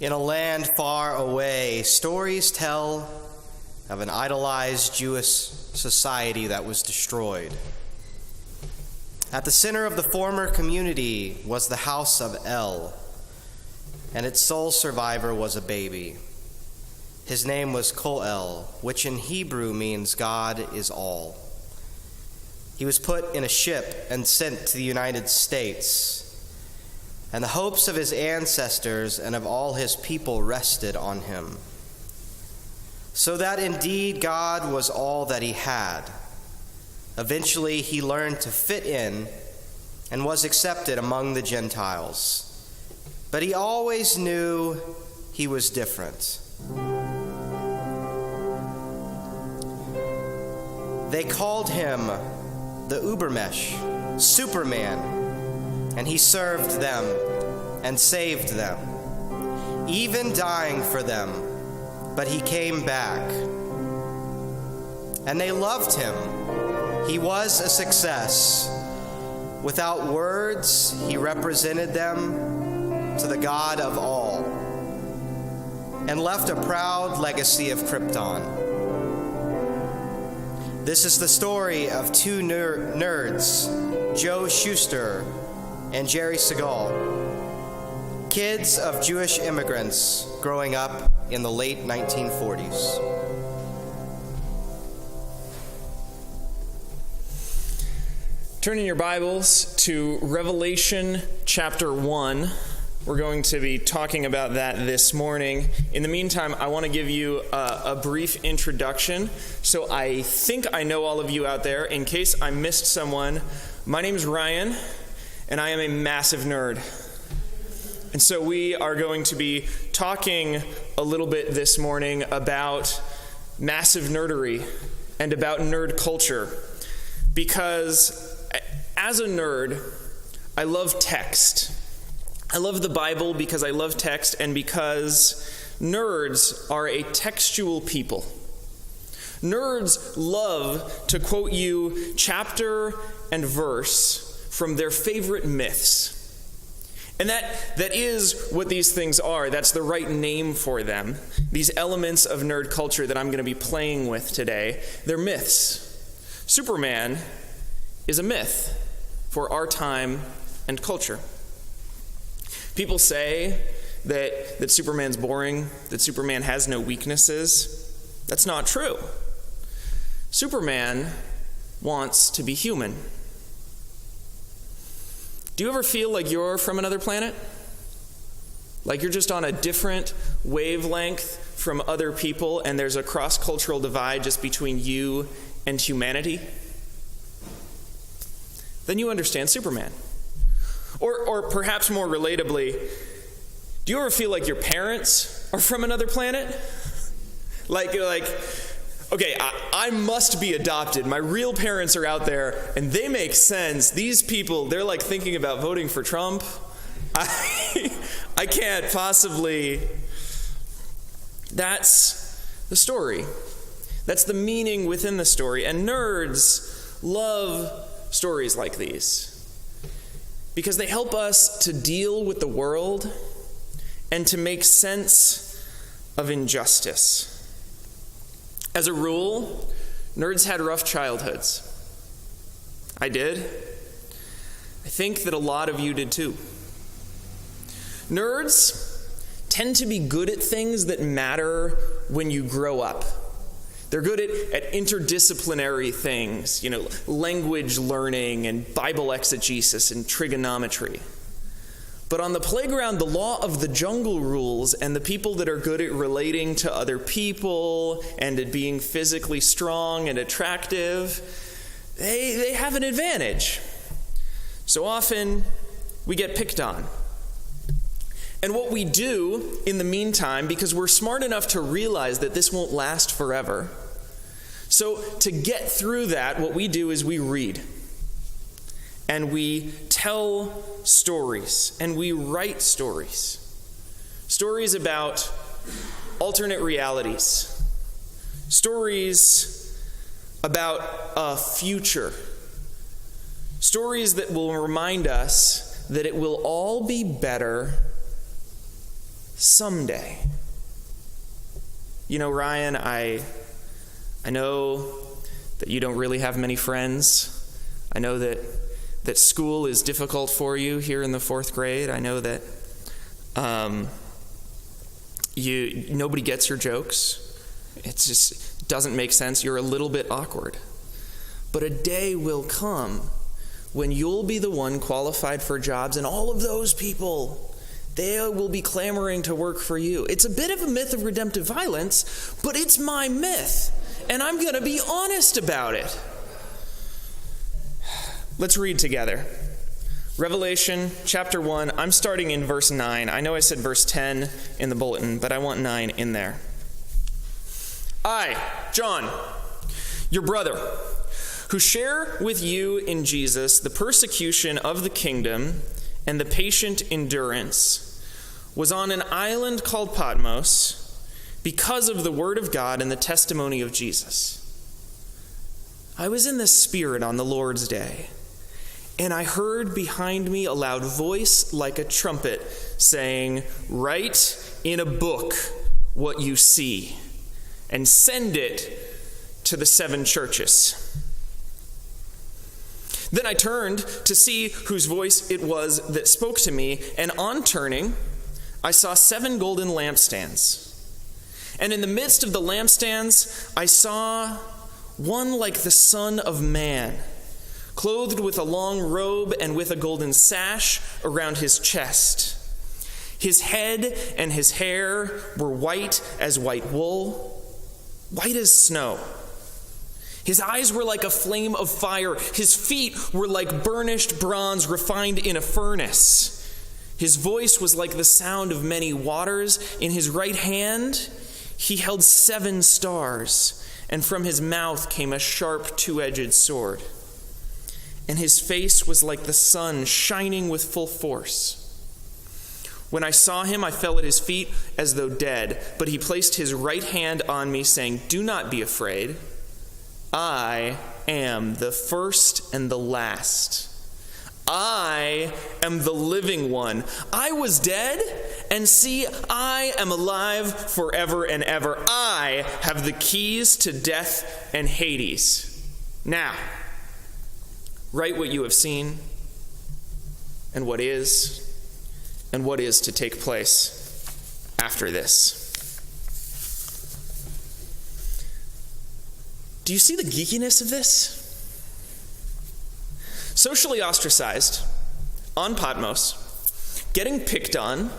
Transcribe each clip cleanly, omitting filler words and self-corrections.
In a land far away, stories tell of an idolized Jewish society that was destroyed. At the center of the former community was the house of El, and its sole survivor was a baby. His name was Koel, which in Hebrew means God is all. He was put in a ship and sent to the United States, and the hopes of his ancestors and of all his people rested on him. So that indeed God was all that he had. Eventually he learned to fit in and was accepted among the Gentiles. But he always knew he was different. They called him the Ubermesh, Superman, and he served them and saved them, even dying for them. But he came back, and they loved him. He was a success. Without words, he represented them to the God of all, and left a proud legacy of Krypton. This is the story of two nerds, Joe Shuster and Jerry Segal, kids of Jewish immigrants growing up in the late 1940s. Turn in your Bibles to Revelation chapter 1. We're going to be talking about that this morning. In the meantime, I want to give you a brief introduction. So I think I know all of you out there. In case I missed someone, my name is Ryan, and I am a massive nerd. And so we are going to be talking a little bit this morning about massive nerdery and about nerd culture. Because as a nerd, I love text. I love the Bible because I love text and because nerds are a textual people. Nerds love to quote you chapter and verse from their favorite myths. And that is what these things are. That's the right name for them. These elements of nerd culture that I'm going to be playing with today, they're myths. Superman is a myth for our time and culture. People say that Superman's boring, that Superman has no weaknesses. That's not true. Superman wants to be human. Do you ever feel like you're from another planet? Like you're just on a different wavelength from other people and there's a cross-cultural divide just between you and humanity? Then you understand Superman. Or perhaps more relatably, do you ever feel like your parents are from another planet? Like you're like, okay, I must be adopted. My real parents are out there, and they make sense. These people, they're like thinking about voting for Trump. I can't possibly. That's the story. That's the meaning within the story. And nerds love stories like these because they help us to deal with the world and to make sense of injustice. As a rule, nerds had rough childhoods. I did. I think that a lot of you did too. Nerds tend to be good at things that matter when you grow up. They're good at interdisciplinary things, language learning and Bible exegesis and trigonometry. But on the playground, the law of the jungle rules, and the people that are good at relating to other people and at being physically strong and attractive, they have an advantage. So often, we get picked on. And what we do in the meantime, because we're smart enough to realize that this won't last forever, so to get through that, what we do is we read. And we tell stories, and we write stories. Stories about alternate realities. Stories about a future. Stories that will remind us that it will all be better someday. You know, Ryan, I know that you don't really have many friends. I know that school is difficult for you here in the 4th grade. I know that nobody gets your jokes. It just doesn't make sense. You're a little bit awkward. But a day will come when you'll be the one qualified for jobs, and all of those people, they will be clamoring to work for you. It's a bit of a myth of redemptive violence, but it's my myth, and I'm going to be honest about it. Let's read together. Revelation chapter 1, I'm starting in verse 9. I know I said verse 10 in the bulletin, but I want 9 in there. I, John, your brother, who share with you in Jesus the persecution of the kingdom and the patient endurance, was on an island called Patmos because of the word of God and the testimony of Jesus. I was in the Spirit on the Lord's day, and I heard behind me a loud voice like a trumpet saying, "Write in a book what you see, and send it to the 7 churches." Then I turned to see whose voice it was that spoke to me, and on turning, I saw 7 golden lampstands. And in the midst of the lampstands, I saw one like the Son of Man, clothed with a long robe and with a golden sash around his chest. His head and his hair were white as white wool, white as snow. His eyes were like a flame of fire. His feet were like burnished bronze refined in a furnace. His voice was like the sound of many waters. In his right hand, he held 7 stars, and from his mouth came a sharp 2-edged sword. And his face was like the sun shining with full force. When I saw him, I fell at his feet as though dead, but he placed his right hand on me, saying, "Do not be afraid. I am the first and the last. I am the living one. I was dead, and see, I am alive forever and ever. I have the keys to death and Hades. Now, write what you have seen, and what is to take place after this." Do you see the geekiness of this? Socially ostracized, on Patmos, getting picked on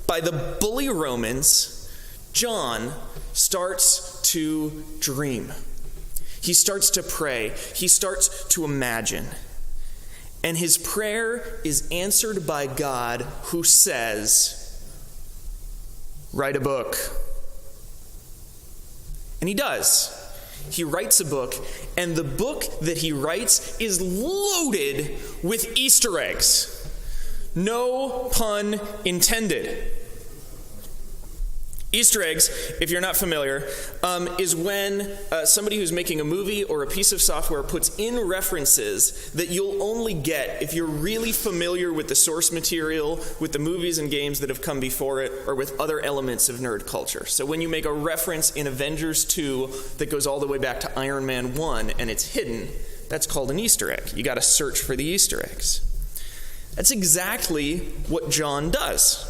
by the bully Romans, John starts to dream. He starts to pray. He starts to imagine. And his prayer is answered by God, who says, "Write a book." And he does. He writes a book, and the book that he writes is loaded with Easter eggs. No pun intended. Easter eggs, if you're not familiar, is when somebody who's making a movie or a piece of software puts in references that you'll only get if you're really familiar with the source material, with the movies and games that have come before it, or with other elements of nerd culture. So when you make a reference in Avengers 2 that goes all the way back to Iron Man 1 and it's hidden, that's called an Easter egg. You got to search for the Easter eggs. That's exactly what John does.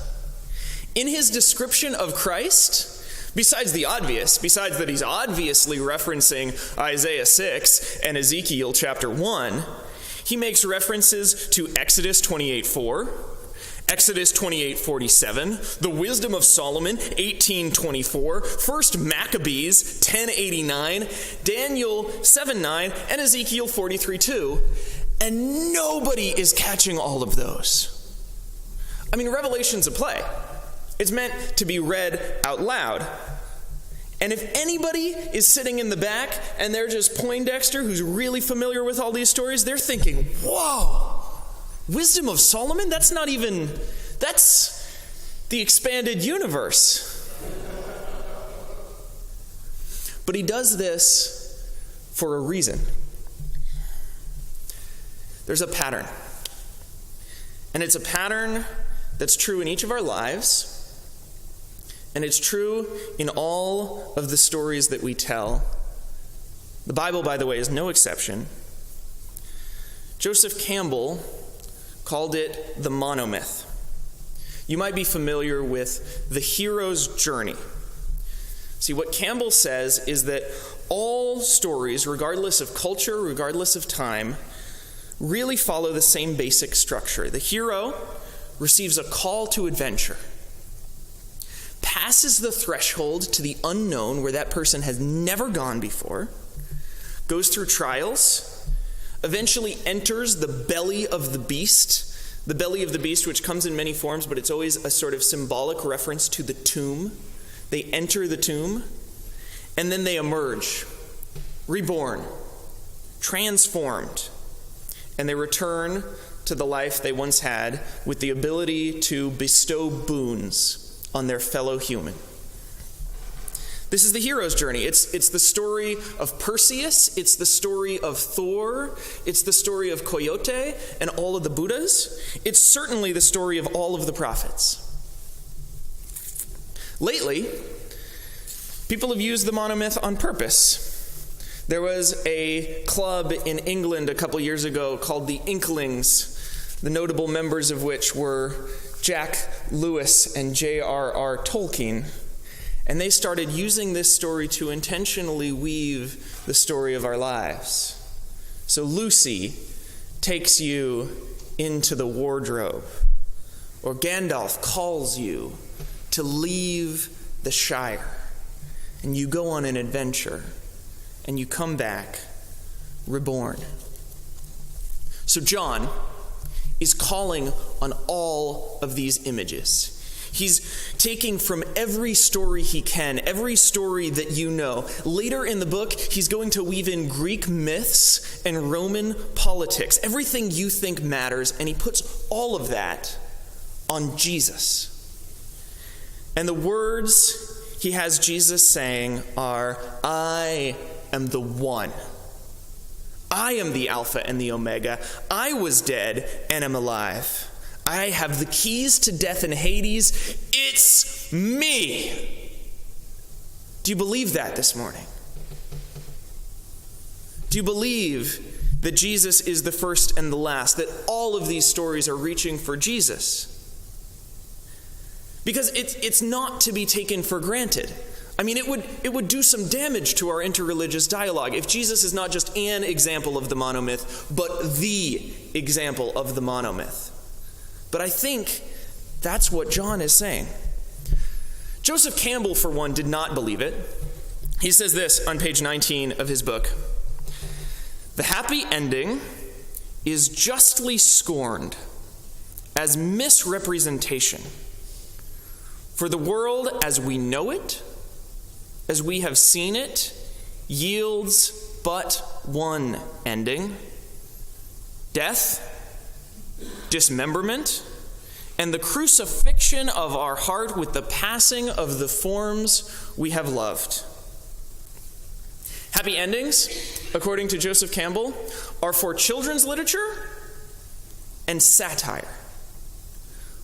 In his description of Christ, besides that he's obviously referencing Isaiah 6 and Ezekiel chapter 1, he makes references to Exodus 28:4, Exodus 28:47, the wisdom of Solomon 18:24, 1 Maccabees 10:89, Daniel 7:9, and Ezekiel 43:2. And nobody is catching all of those. I mean, Revelation's a play. It's meant to be read out loud. And if anybody is sitting in the back and they're just Poindexter, who's really familiar with all these stories, they're thinking, "Whoa, wisdom of Solomon? That's the expanded universe." But he does this for a reason. There's a pattern. And it's a pattern that's true in each of our lives. And it's true in all of the stories that we tell. The Bible, by the way, is no exception. Joseph Campbell called it the monomyth. You might be familiar with the hero's journey. See, what Campbell says is that all stories, regardless of culture, regardless of time, really follow the same basic structure. The hero receives a call to adventure, passes the threshold to the unknown where that person has never gone before, goes through trials, eventually enters the belly of the beast, which comes in many forms, but it's always a sort of symbolic reference to the tomb. They enter the tomb, and then they emerge, reborn, transformed, and they return to the life they once had with the ability to bestow boons on their fellow human. This is the hero's journey. It's the story of Perseus. It's the story of Thor. It's the story of Coyote and all of the Buddhas. It's certainly the story of all of the prophets. Lately, people have used the monomyth on purpose. There was a club in England a couple years ago called the Inklings, the notable members of which were Jack Lewis and J.R.R. Tolkien. And they started using this story to intentionally weave the story of our lives. So Lucy takes you into the wardrobe, or Gandalf calls you to leave the Shire, and you go on an adventure, and you come back reborn. So John is calling on all of these images. He's taking from every story he can, every story that you know. Later in the book, he's going to weave in Greek myths and Roman politics, everything you think matters, and he puts all of that on Jesus. And the words he has Jesus saying are, I am the one. I am the Alpha and the Omega. I was dead and am alive. I have the keys to death and Hades. It's me. Do you believe that this morning? Do you believe that Jesus is the first and the last, that all of these stories are reaching for Jesus? Because it's not to be taken for granted. I mean, it would do some damage to our interreligious dialogue if Jesus is not just an example of the monomyth, but the example of the monomyth. But I think that's what John is saying. Joseph Campbell, for one, did not believe it. He says this on page 19 of his book. The happy ending is justly scorned as misrepresentation. For the world as we know it, as we have seen it, yields but one ending: death, dismemberment, and the crucifixion of our heart with the passing of the forms we have loved. Happy endings, according to Joseph Campbell, are for children's literature and satire.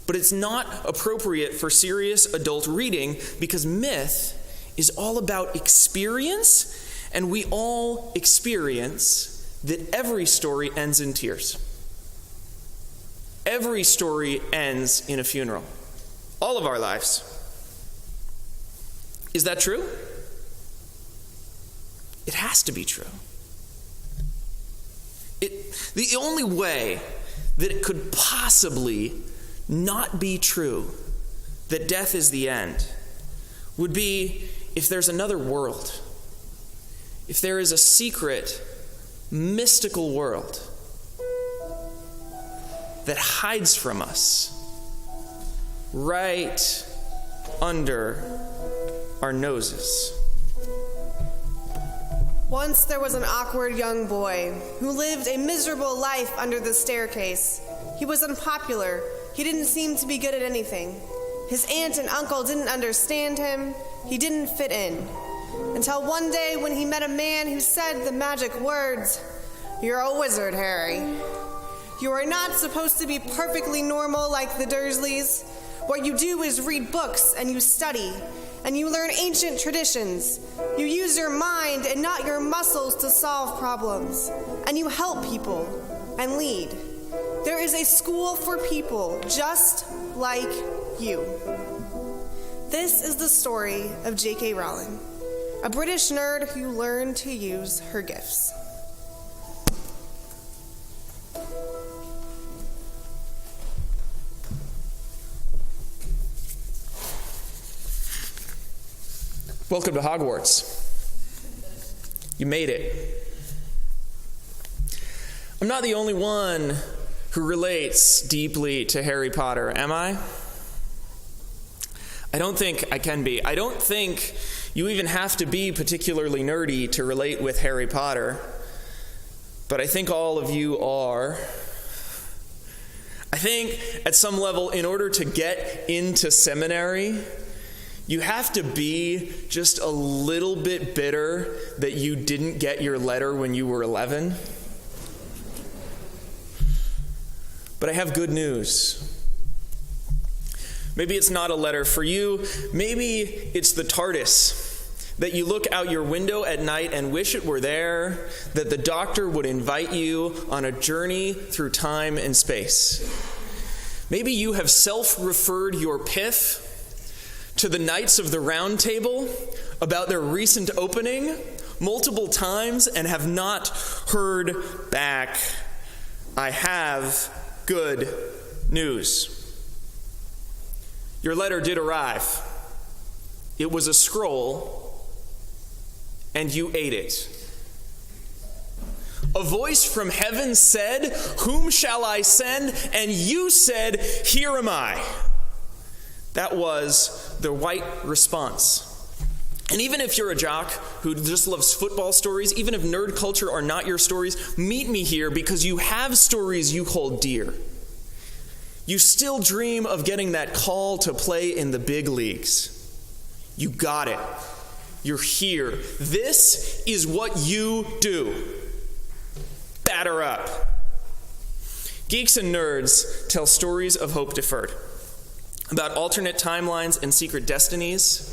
But it's not appropriate for serious adult reading because myth is all about experience, and we all experience that every story ends in tears. Every story ends in a funeral. All of our lives. Is that true? It has to be true. The only way that it could possibly not be true that death is the end would be if there's another world. If there is a secret, mystical world that hides from us right under our noses. Once there was an awkward young boy who lived a miserable life under the staircase. He was unpopular. He didn't seem to be good at anything. His aunt and uncle didn't understand him. He didn't fit in. Until one day when he met a man who said the magic words, "You're a wizard, Harry. You are not supposed to be perfectly normal like the Dursleys. What you do is read books and you study, and you learn ancient traditions. You use your mind and not your muscles to solve problems, and you help people and lead. There is a school for people just like you. This is the story of J.K. Rowling, a British nerd who learned to use her gifts. Welcome to Hogwarts. You made it. I'm not the only one who relates deeply to Harry Potter, am I? I don't think I can be. I don't think you even have to be particularly nerdy to relate with Harry Potter, but I think all of you are. I think at some level, in order to get into seminary, you have to be just a little bit bitter that you didn't get your letter when you were 11. But I have good news. Maybe it's not a letter for you. Maybe it's the TARDIS, that you look out your window at night and wish it were there, that the doctor would invite you on a journey through time and space. Maybe you have self-referred your PIF to the Knights of the Round Table about their recent opening multiple times and have not heard back. I have good news. Your letter did arrive. It was a scroll, and you ate it. A voice from heaven said, "Whom shall I send?" And you said, "Here am I." That was the right response. And even if you're a jock who just loves football stories, even if nerd culture are not your stories, meet me here because you have stories you hold dear. You still dream of getting that call to play in the big leagues. You got it. You're here. This is what you do. Batter up. Geeks and nerds tell stories of hope deferred, about alternate timelines and secret destinies,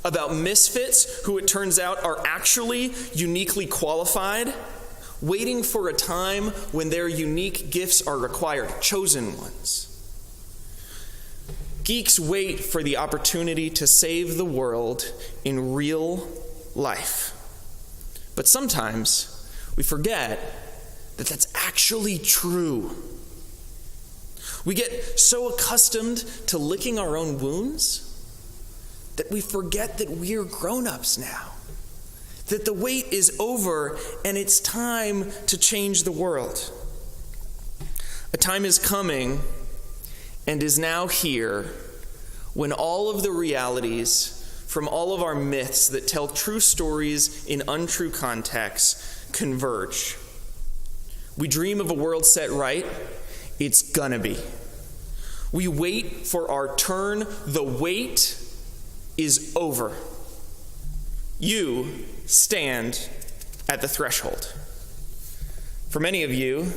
about misfits who it turns out are actually uniquely qualified, waiting for a time when their unique gifts are required, chosen ones. Geeks wait for the opportunity to save the world in real life. But sometimes we forget that that's actually true. We get so accustomed to licking our own wounds that we forget that we're grown-ups now, that the wait is over and it's time to change the world. A time is coming and is now here when all of the realities from all of our myths that tell true stories in untrue contexts converge. We dream of a world set right. It's gonna be. We wait for our turn. The wait is over. You stand at the threshold. For many of you,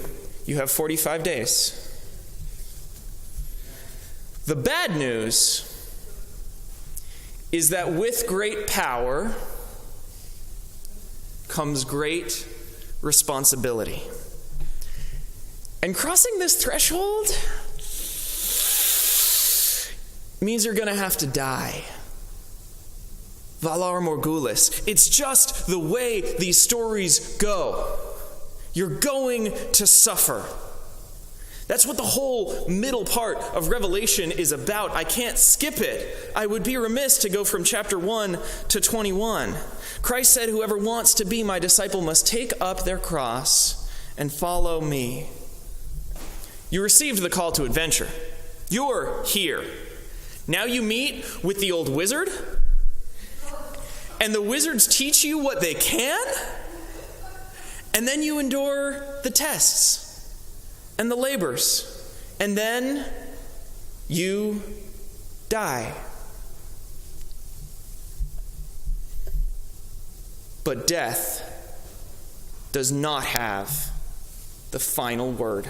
you have 45 days. The bad news is that with great power comes great responsibility. And crossing this threshold means you're going to have to die. Valar Morghulis. It's just the way these stories go. You're going to suffer. That's what the whole middle part of Revelation is about. I can't skip it. I would be remiss to go from chapter 1 to 21. Christ said, "Whoever wants to be my disciple must take up their cross and follow me." You received the call to adventure. You're here. Now you meet with the old wizard, and the wizards teach you what they can, and then you endure the tests and the labors, and then you die. But death does not have the final word.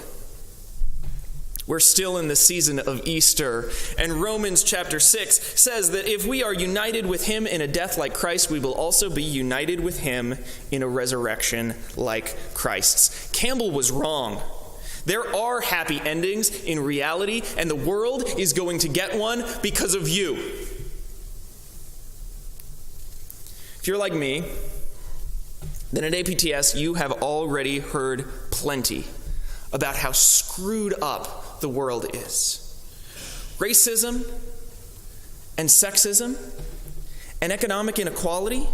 We're still in the season of Easter, and Romans chapter 6 says that if we are united with him in a death like Christ, we will also be united with him in a resurrection like Christ's. Campbell was wrong. There are happy endings in reality, and the world is going to get one because of you. If you're like me, then at APTS you have already heard plenty about how screwed up the world is. Racism and sexism and economic inequality,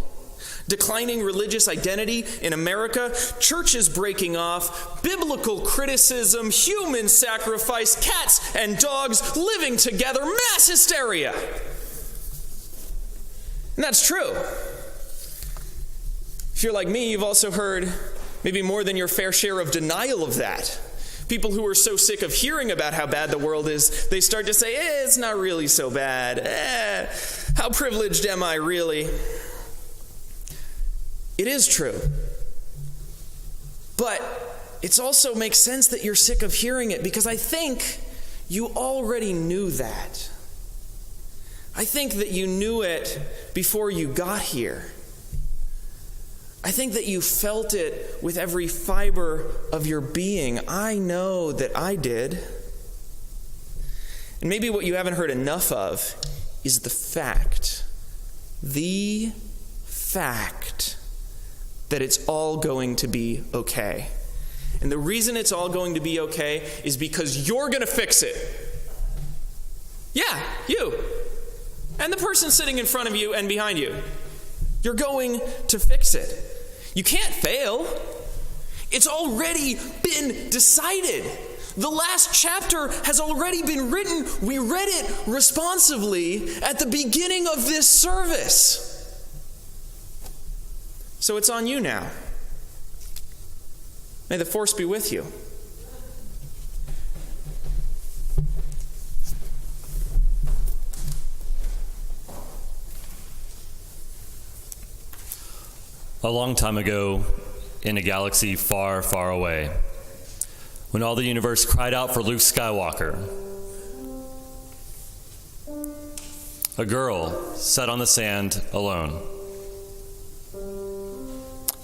declining religious identity in America, churches breaking off, biblical criticism, human sacrifice, cats and dogs living together, mass hysteria. And that's true. If you're like me, you've also heard maybe more than your fair share of denial of that. People who are so sick of hearing about how bad the world is, they start to say, it's not really so bad. How privileged am I really? It is true. But it also makes sense that you're sick of hearing it, because I think you already knew that. I think that you knew it before you got here. I think that you felt it with every fiber of your being. I know that I did. And maybe what you haven't heard enough of is the fact that it's all going to be okay. And the reason it's all going to be okay is because you're going to fix it. Yeah, you. And the person sitting in front of you and behind you. You're going to fix it. You can't fail. It's already been decided. The last chapter has already been written. We read it responsively at the beginning of this service. So it's on you now. May the force be with you. A long time ago, in a galaxy far, far away, when all the universe cried out for Luke Skywalker, a girl sat on the sand alone.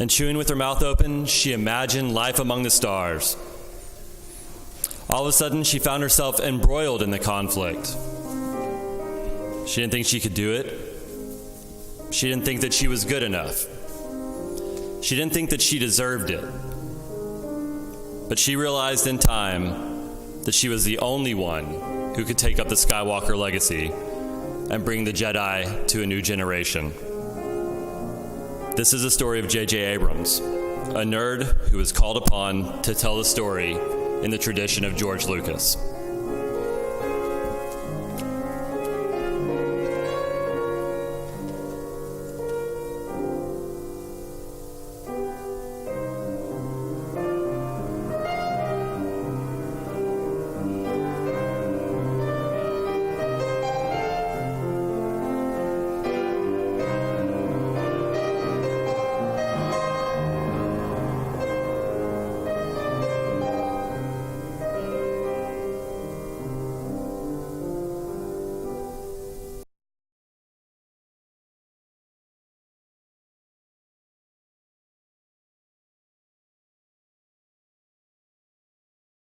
And chewing with her mouth open, she imagined life among the stars. All of a sudden, she found herself embroiled in the conflict. She didn't think she could do it. She didn't think that she was good enough. She didn't think that she deserved it. But she realized in time that she was the only one who could take up the Skywalker legacy and bring the Jedi to a new generation. This is the story of J.J. Abrams, a nerd who was called upon to tell the story in the tradition of George Lucas.